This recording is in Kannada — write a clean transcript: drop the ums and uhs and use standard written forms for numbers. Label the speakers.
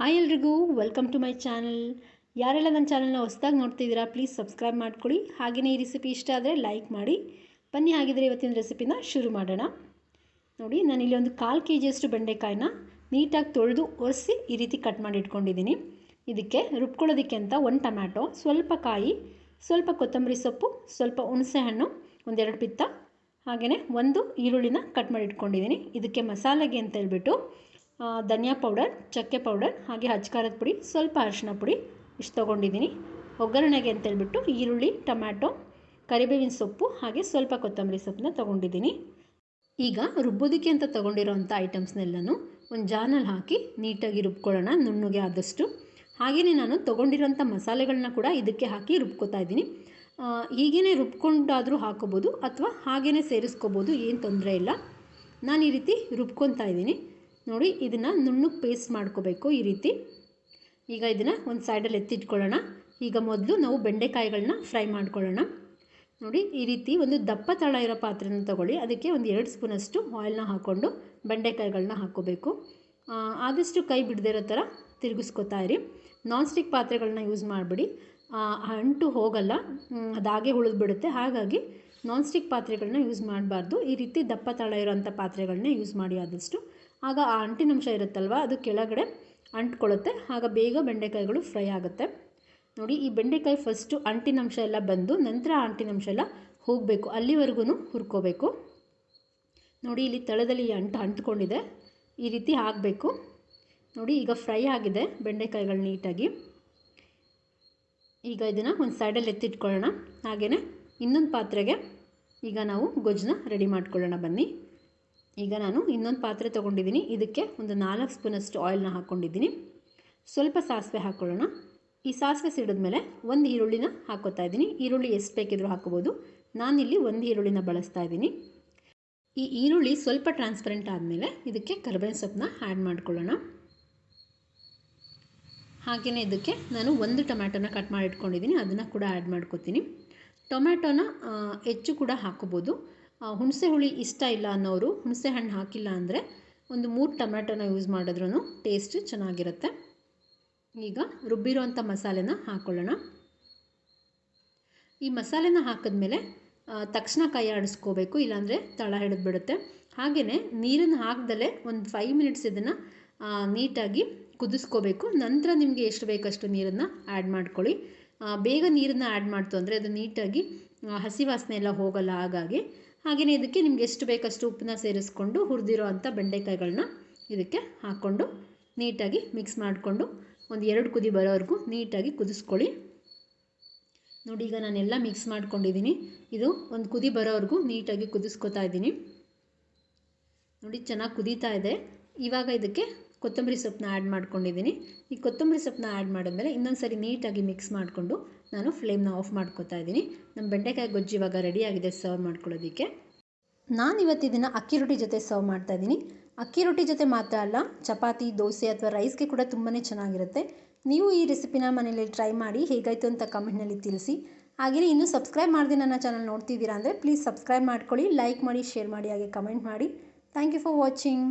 Speaker 1: ಹಾಯ್ ಎಲ್ರಿಗೂ ವೆಲ್ಕಮ್ ಟು ಮೈ ಚಾನಲ್. ಯಾರೆಲ್ಲ ನನ್ನ ಚಾನಲ್ನ ಹೊಸದಾಗಿ ನೋಡ್ತಿದ್ದೀರಾ ಪ್ಲೀಸ್ ಸಬ್ಸ್ಕ್ರೈಬ್ ಮಾಡ್ಕೊಳ್ಳಿ. ಹಾಗೆಯೇ ಈ ರೆಸಿಪಿ ಇಷ್ಟ ಆದರೆ ಲೈಕ್ ಮಾಡಿ. ಬನ್ನಿ ಹಾಗಿದ್ರೆ ಇವತ್ತಿನ ರೆಸಿಪಿನ ಶುರು ಮಾಡೋಣ. ನೋಡಿ, ನಾನಿಲ್ಲಿ ಒಂದು 1/4 kg ಬೆಂಡೆಕಾಯಿನ ನೀಟಾಗಿ ತೊಳೆದು ಒರೆಸಿ ಈ ರೀತಿ ಕಟ್ ಮಾಡಿ ಇಟ್ಕೊಂಡಿದ್ದೀನಿ. ಇದಕ್ಕೆ ರುಬ್ಕೊಳ್ಳೋದಕ್ಕೆ ಅಂತ 1 ಟೊಮ್ಯಾಟೊ, ಸ್ವಲ್ಪ ಕಾಯಿ, ಸ್ವಲ್ಪ ಕೊತ್ತಂಬರಿ ಸೊಪ್ಪು, ಸ್ವಲ್ಪ ಹುಣಸೆ ಹಣ್ಣು, ಒಂದೆರಡು ಪಿತ್ತ, ಹಾಗೆಯೇ ಒಂದು ಈರುಳ್ಳಿನ ಕಟ್ ಮಾಡಿ ಇಟ್ಕೊಂಡಿದ್ದೀನಿ. ಇದಕ್ಕೆ ಮಸಾಲೆಗೆ ಅಂತ ಹೇಳ್ಬಿಟ್ಟು ಧನಿಯಾ ಪೌಡರ್, ಚಕ್ಕೆ ಪೌಡರ್, ಹಾಗೆ ಖಾರದ ಪುಡಿ, ಸ್ವಲ್ಪ ಅರಿಶಿನ ಪುಡಿ ಇಷ್ಟು ತೊಗೊಂಡಿದ್ದೀನಿ. ಒಗ್ಗರಣೆಗೆ ಅಂತೇಳ್ಬಿಟ್ಟು ಈರುಳ್ಳಿ, ಟೊಮ್ಯಾಟೊ, ಕರಿಬೇವಿನ ಸೊಪ್ಪು, ಹಾಗೆ ಸ್ವಲ್ಪ ಕೊತ್ತಂಬರಿ ಸೊಪ್ಪನ್ನ ತೊಗೊಂಡಿದ್ದೀನಿ. ಈಗ ರುಬ್ಬೋದಕ್ಕೆ ಅಂತ ತೊಗೊಂಡಿರೋಂಥ ಐಟಮ್ಸ್ನೆಲ್ಲನೂ ಒಂದು ಜಾರ್ನಲ್ಲಿ ಹಾಕಿ ನೀಟಾಗಿ ರುಬ್ಕೊಳ್ಳೋಣ, ನುಣ್ಣಗೆ ಆದಷ್ಟು. ಹಾಗೆಯೇ ನಾನು ತೊಗೊಂಡಿರೋಂಥ ಮಸಾಲೆಗಳನ್ನ ಕೂಡ ಇದಕ್ಕೆ ಹಾಕಿ ರುಬ್ಕೋತಾ ಇದ್ದೀನಿ. ಹೀಗೇ ರುಬ್ಕೊಂಡಾದರೂ ಹಾಕೋಬೋದು ಅಥವಾ ಹಾಗೇ ಸೇರಿಸ್ಕೋಬೋದು, ಏನು ತೊಂದರೆ ಇಲ್ಲ. ನಾನು ಈ ರೀತಿ ರುಬ್ಕೊತಾ ಇದ್ದೀನಿ. ನೋಡಿ, ಇದನ್ನು ನುಣ್ಣಗೆ ಪೇಸ್ಟ್ ಮಾಡ್ಕೋಬೇಕು ಈ ರೀತಿ. ಈಗ ಇದನ್ನು ಒಂದು ಸೈಡಲ್ಲಿ ಎತ್ತಿಟ್ಕೊಳ್ಳೋಣ. ಈಗ ಮೊದಲು ನಾವು ಬೆಂಡೆಕಾಯಿಗಳನ್ನ ಫ್ರೈ ಮಾಡ್ಕೊಳ್ಳೋಣ. ನೋಡಿ, ಈ ರೀತಿ ಒಂದು ದಪ್ಪ ತಳ ಇರೋ ಪಾತ್ರೆನ ತೊಗೊಳ್ಳಿ. ಅದಕ್ಕೆ ಒಂದು 2 ಸ್ಪೂನಷ್ಟು ಆಯಿಲ್ನ ಹಾಕ್ಕೊಂಡು ಬೆಂಡೆಕಾಯಿಗಳನ್ನ ಹಾಕ್ಕೋಬೇಕು. ಆದಷ್ಟು ಕೈ ಬಿಡದೇ ಇರೋ ಥರ ತಿರುಗಿಸ್ಕೊತಾ ಇರಿ. ನಾನ್ ಸ್ಟಿಕ್ ಪಾತ್ರೆಗಳನ್ನ ಯೂಸ್ ಮಾಡಿಬಿಡಿ, ಅಂಟು ಹೋಗಲ್ಲ, ಅದಾಗೆ ಉಳಿದ್ಬಿಡುತ್ತೆ. ಹಾಗಾಗಿ ನಾನ್ ಸ್ಟಿಕ್ ಪಾತ್ರೆಗಳನ್ನ ಯೂಸ್ ಮಾಡಬಾರ್ದು. ಈ ರೀತಿ ದಪ್ಪ ತಳ ಇರೋಂಥ ಪಾತ್ರೆಗಳನ್ನೇ ಯೂಸ್ ಮಾಡಿ ಆದಷ್ಟು. ಆಗ ಆ ಅಂಟಿನಂಶ ಇರುತ್ತಲ್ವ, ಅದು ಕೆಳಗಡೆ ಅಂಟ್ಕೊಳ್ಳುತ್ತೆ, ಆಗ ಬೇಗ ಬೆಂಡೆಕಾಯಿಗಳು ಫ್ರೈ ಆಗುತ್ತೆ. ನೋಡಿ, ಈ ಬೆಂಡೆಕಾಯಿ ಫಸ್ಟು ಅಂಟಿನಂಶ ಎಲ್ಲ ಬಂದು ನಂತರ ಅಂಟಿನಂಶ ಎಲ್ಲ ಹೋಗಬೇಕು, ಅಲ್ಲಿವರೆಗೂ ಹುರ್ಕೋಬೇಕು. ನೋಡಿ, ಇಲ್ಲಿ ತಳದಲ್ಲಿ ಅಂಟ್ಕೊಂಡಿದೆ, ಈ ರೀತಿ ಆಗಬೇಕು. ನೋಡಿ, ಈಗ ಫ್ರೈ ಆಗಿದೆ ಬೆಂಡೆಕಾಯಿಗಳು ನೀಟಾಗಿ. ಈಗ ಇದನ್ನು ಒಂದು ಸೈಡಲ್ಲಿ ಎತ್ತಿಟ್ಕೊಳ್ಳೋಣ. ಹಾಗೆಯೇ ಇನ್ನೊಂದು ಪಾತ್ರೆಗೆ ಈಗ ನಾವು ಗೊಜ್ಜನ್ನ ರೆಡಿ ಮಾಡ್ಕೊಳ್ಳೋಣ ಬನ್ನಿ. ಈಗ ನಾನು ಇನ್ನೊಂದು ಪಾತ್ರೆ ತೊಗೊಂಡಿದ್ದೀನಿ. ಇದಕ್ಕೆ ಒಂದು 4 ಸ್ಪೂನಷ್ಟು ಆಯಿಲ್ನ ಹಾಕ್ಕೊಂಡಿದ್ದೀನಿ. ಸ್ವಲ್ಪ ಸಾಸಿವೆ ಹಾಕ್ಕೊಳ್ಳೋಣ. ಈ ಸಾಸಿವೆ ಸಿಡಿದ್ಮೇಲೆ ಒಂದು ಈರುಳ್ಳಿನ ಹಾಕ್ಕೋತಾ ಇದ್ದೀನಿ. ಈರುಳ್ಳಿ ಎಷ್ಟು ಬೇಕಿದ್ರೂ ಹಾಕ್ಕೋಬೋದು. ನಾನಿಲ್ಲಿ ಒಂದು ಈರುಳ್ಳಿನ ಬಳಸ್ತಾ ಇದ್ದೀನಿ. ಈ ಈರುಳ್ಳಿ ಸ್ವಲ್ಪ ಟ್ರಾನ್ಸ್ಪರೆಂಟ್ ಆದಮೇಲೆ ಇದಕ್ಕೆ ಕರಿಬೇವಿನ ಸೊಪ್ಪನ್ನ ಆ್ಯಡ್ ಮಾಡ್ಕೊಳ್ಳೋಣ. ಹಾಗೆಯೇ ಇದಕ್ಕೆ ನಾನು ಒಂದು ಟೊಮ್ಯಾಟೋನ ಕಟ್ ಮಾಡಿ ಇಟ್ಕೊಂಡಿದ್ದೀನಿ, ಅದನ್ನು ಕೂಡ ಆ್ಯಡ್ ಮಾಡ್ಕೋತೀನಿ. ಟೊಮ್ಯಾಟೋನ ಹೆಚ್ಚು ಕೂಡ ಹಾಕ್ಕೋಬೋದು. ಹುಣಸೆ ಹುಳಿ ಇಷ್ಟ ಇಲ್ಲ ಅನ್ನೋರು ಹುಣಸೆ ಹಣ್ಣು ಹಾಕಿಲ್ಲ ಅಂದರೆ ಒಂದು 3 ಟೊಮ್ಯಾಟೋನ ಯೂಸ್ ಮಾಡಿದ್ರೂ ಟೇಸ್ಟ್ ಚೆನ್ನಾಗಿರುತ್ತೆ. ಈಗ ರುಬ್ಬಿರೋಂಥ ಮಸಾಲೆನ ಹಾಕ್ಕೊಳ್ಳೋಣ. ಈ ಮಸಾಲೆನ ಹಾಕಿದ್ಮೇಲೆ ತಕ್ಷಣ ಕೈ ಆಡಿಸ್ಕೋಬೇಕು, ಇಲ್ಲಾಂದರೆ ತಳ ಹಿಡಿದ್ಬಿಡುತ್ತೆ. ಹಾಗೆಯೇ ನೀರನ್ನು ಹಾಕ್ದಲೇ ಒಂದು 5 ಮಿನಿಟ್ಸ್ ಇದನ್ನು ನೀಟಾಗಿ ಕುದಿಸ್ಕೋಬೇಕು. ನಂತರ ನಿಮಗೆ ಎಷ್ಟು ಬೇಕಷ್ಟು ನೀರನ್ನು ಆ್ಯಡ್ ಮಾಡ್ಕೊಳ್ಳಿ. ಬೇಗ ನೀರನ್ನು ಆ್ಯಡ್ ಮಾಡ್ತು ಅಂದರೆ ಅದು ನೀಟಾಗಿ ಹಸಿ ವಾಸನೆ ಎಲ್ಲ ಹೋಗಲ್ಲ. ಹಾಗೆಯೇ ಇದಕ್ಕೆ ನಿಮ್ಗೆ ಎಷ್ಟು ಬೇಕಷ್ಟು ಉಪ್ಪನ್ನ ಸೇರಿಸ್ಕೊಂಡು ಹುರಿದಿರೋ ಅಂಥ ಬೆಂಡೆಕಾಯಿಗಳನ್ನ ಇದಕ್ಕೆ ಹಾಕ್ಕೊಂಡು ನೀಟಾಗಿ ಮಿಕ್ಸ್ ಮಾಡಿಕೊಂಡು ಒಂದು 2 ಕುದಿ ಬರೋವರೆಗೂ ನೀಟಾಗಿ ಕುದಿಸ್ಕೊಳ್ಳಿ. ನೋಡಿ, ಈಗ ನಾನೆಲ್ಲ ಮಿಕ್ಸ್ ಮಾಡ್ಕೊಂಡಿದ್ದೀನಿ. ಇದು ಒಂದು ಕುದಿ ಬರೋವರೆಗೂ ನೀಟಾಗಿ ಕುದಿಸ್ಕೊತಾ ಇದ್ದೀನಿ. ನೋಡಿ, ಚೆನ್ನಾಗಿ ಕುದೀತಾ ಇದೆ. ಇವಾಗ ಇದಕ್ಕೆ ಕೊತ್ತಂಬರಿ ಸೊಪ್ಪನ್ನ ಆ್ಯಡ್ ಮಾಡ್ಕೊಂಡಿದ್ದೀನಿ. ಈ ಕೊತ್ತಂಬರಿ ಸೊಪ್ಪನ್ನ ಆ್ಯಡ್ ಮಾಡಿದ್ಮೇಲೆ ಇನ್ನೊಂದು ಸರಿ ನೀಟಾಗಿ ಮಿಕ್ಸ್ ಮಾಡಿಕೊಂಡು ನಾನು ಫ್ಲೇಮ್ನ ಆಫ್ ಮಾಡ್ಕೊತಾ ಇದ್ದೀನಿ. ನಮ್ಮ ಬೆಂಡೆಕಾಯಿ ಗೊಜ್ಜು ಇವಾಗ ರೆಡಿಯಾಗಿದೆ ಸರ್ವ್ ಮಾಡ್ಕೊಳ್ಳೋದಕ್ಕೆ. ನಾನು ಇವತ್ತು ಇದನ್ನು ಅಕ್ಕಿ ರೊಟ್ಟಿ ಜೊತೆ ಸರ್ವ್ ಮಾಡ್ತಾಯಿದ್ದೀನಿ. ಅಕ್ಕಿ ರೊಟ್ಟಿ ಜೊತೆ ಮಾತ್ರ ಅಲ್ಲ, ಚಪಾತಿ, ದೋಸೆ ಅಥವಾ ರೈಸ್ಗೆ ಕೂಡ ತುಂಬಾ ಚೆನ್ನಾಗಿರುತ್ತೆ. ನೀವು ಈ ರೆಸಿಪಿನ ಮನೇಲಿ ಟ್ರೈ ಮಾಡಿ ಹೇಗಾಯಿತು ಅಂತ ಕಮೆಂಟ್ನಲ್ಲಿ ತಿಳಿಸಿ. ಹಾಗೆಯೇ ಇನ್ನೂ ಸಬ್ಸ್ಕ್ರೈಬ್ ಮಾಡದೆ ನನ್ನ ಚಾನಲ್ ನೋಡ್ತಿದ್ದೀರಾ ಅಂದರೆ ಪ್ಲೀಸ್ ಸಬ್ಸ್ಕ್ರೈಬ್ ಮಾಡ್ಕೊಳ್ಳಿ, ಲೈಕ್ ಮಾಡಿ, ಶೇರ್ ಮಾಡಿ, ಹಾಗೆ ಕಮೆಂಟ್ ಮಾಡಿ. Thank you for watching.